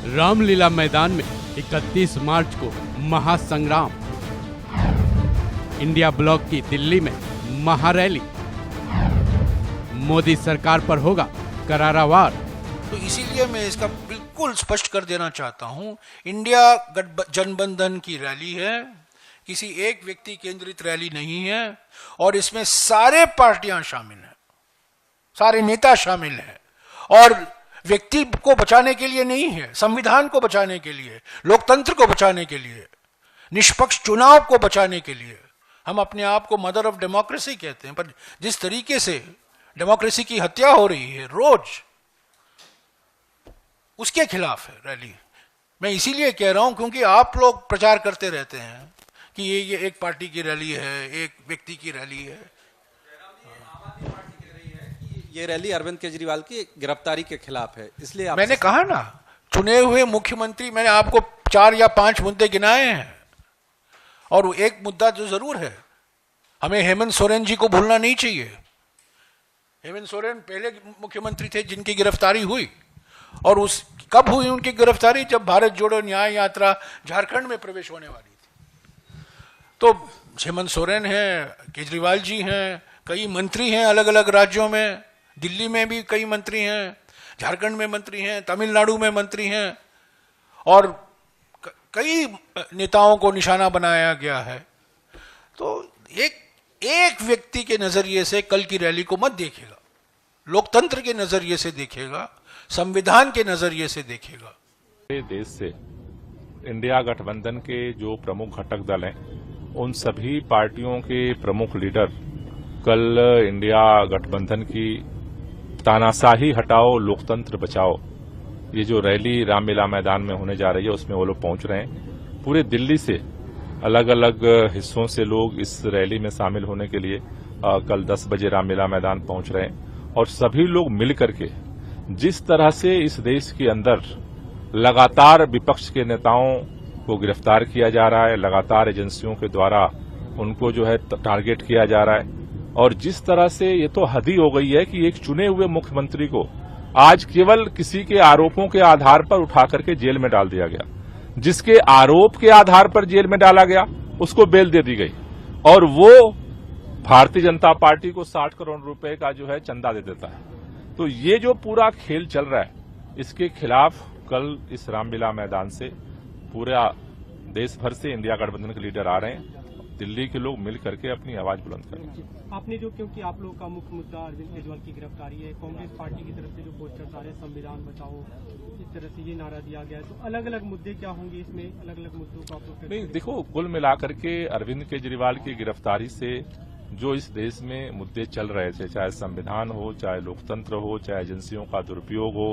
रामलीला मैदान में 31 मार्च को महासंग्राम। इंडिया ब्लॉक की दिल्ली में महारैली। मोदी सरकार पर होगा करारा वार। तो इसीलिए मैं इसका बिल्कुल स्पष्ट कर देना चाहता हूं, इंडिया गठबंधन की रैली है, किसी एक व्यक्ति केंद्रित रैली नहीं है, और इसमें सारे पार्टियां शामिल हैं, सारे नेता शामिल हैं, और व्यक्ति को बचाने के लिए नहीं है, संविधान को बचाने के लिए, लोकतंत्र को बचाने के लिए, निष्पक्ष चुनाव को बचाने के लिए। हम अपने आप को मदर ऑफ डेमोक्रेसी कहते हैं, पर जिस तरीके से डेमोक्रेसी की हत्या हो रही है रोज, उसके खिलाफ है रैली। मैं इसीलिए कह रहा हूं क्योंकि आप लोग प्रचार करते रहते हैं कि ये एक पार्टी की रैली है, एक व्यक्ति की रैली है। ये रैली अरविंद केजरीवाल की गिरफ्तारी के खिलाफ है, इसलिए मैंने कहा ना, चुने हुए मुख्यमंत्री, मैंने आपको 4 या 5 मुद्दे गिनाए हैं, और एक मुद्दा जो जरूर है, हमें हेमंत सोरेन जी को भूलना नहीं चाहिए। हेमंत सोरेन पहले मुख्यमंत्री थे जिनकी गिरफ्तारी हुई, और उस कब हुई उनकी गिरफ्तारी? जब भारत जोड़ो न्याय यात्रा झारखंड में प्रवेश होने वाली थी। तो हेमंत सोरेन हैं, केजरीवाल जी हैं, कई मंत्री हैं अलग अलग राज्यों में, दिल्ली में भी कई मंत्री हैं, झारखंड में मंत्री हैं, तमिलनाडु में मंत्री हैं, और कई नेताओं को निशाना बनाया गया है। तो एक व्यक्ति के नजरिए से कल की रैली को मत देखेगा, लोकतंत्र के नजरिए से देखेगा, संविधान के नजरिए से देखेगा। देश से इंडिया गठबंधन के जो प्रमुख घटक दल हैं, उन सभी पार्टियों के प्रमुख लीडर कल इंडिया गठबंधन की तानाशाही हटाओ लोकतंत्र बचाओ, ये जो रैली रामलीला मैदान में होने जा रही है, उसमें वो लोग पहुंच रहे हैं। पूरे दिल्ली से अलग अलग हिस्सों से लोग इस रैली में शामिल होने के लिए कल 10 बजे रामलीला मैदान पहुंच रहे हैं, और सभी लोग मिलकर के जिस तरह से इस देश के अंदर लगातार विपक्ष के नेताओं को गिरफ्तार किया जा रहा है, लगातार एजेंसियों के द्वारा उनको जो है टारगेट किया जा रहा है, और जिस तरह से ये तो हद ही हो गई है कि एक चुने हुए मुख्यमंत्री को आज केवल किसी के आरोपों के आधार पर उठा करके जेल में डाल दिया गया। जिसके आरोप के आधार पर जेल में डाला गया उसको बेल दे दी गई, और वो भारतीय जनता पार्टी को 60 करोड़ रुपए का जो है चंदा दे देता है। तो ये जो पूरा खेल चल रहा है, इसके खिलाफ कल इस रामलीला मैदान से पूरा देश भर से इंडिया गठबंधन के लीडर आ रहे हैं। दिल्ली के लोग मिल करके अपनी आवाज बुलंद करेंगे। आपने जो, क्योंकि आप लोगों का मुख्य मुद्दा अरविंद केजरीवाल की गिरफ्तारी है, कांग्रेस पार्टी की तरफ से जो पोस्टर्स आ रहे हैं, संविधान बचाओ, इस तरह से ये नारा दिया गया है, तो अलग अलग मुद्दे क्या होंगे इसमें? अलग अलग मुद्दों का आप लोग नहीं, देखो, कुल मिलाकर के अरविंद केजरीवाल की गिरफ्तारी से जो इस देश में मुद्दे चल रहे थे, चाहे संविधान हो, चाहे लोकतंत्र हो, चाहे एजेंसियों का दुरुपयोग हो,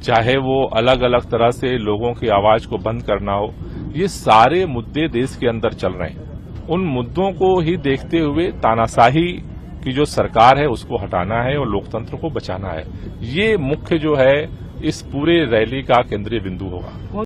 चाहे वो अलग अलग तरह से लोगों की आवाज को बंद करना हो, ये सारे मुद्दे देश के अंदर चल रहे हैं। उन मुद्दों को ही देखते हुए तानाशाही की जो सरकार है उसको हटाना है और लोकतंत्र को बचाना है। ये मुख्य जो है इस पूरे रैली का केंद्रीय बिंदु होगा।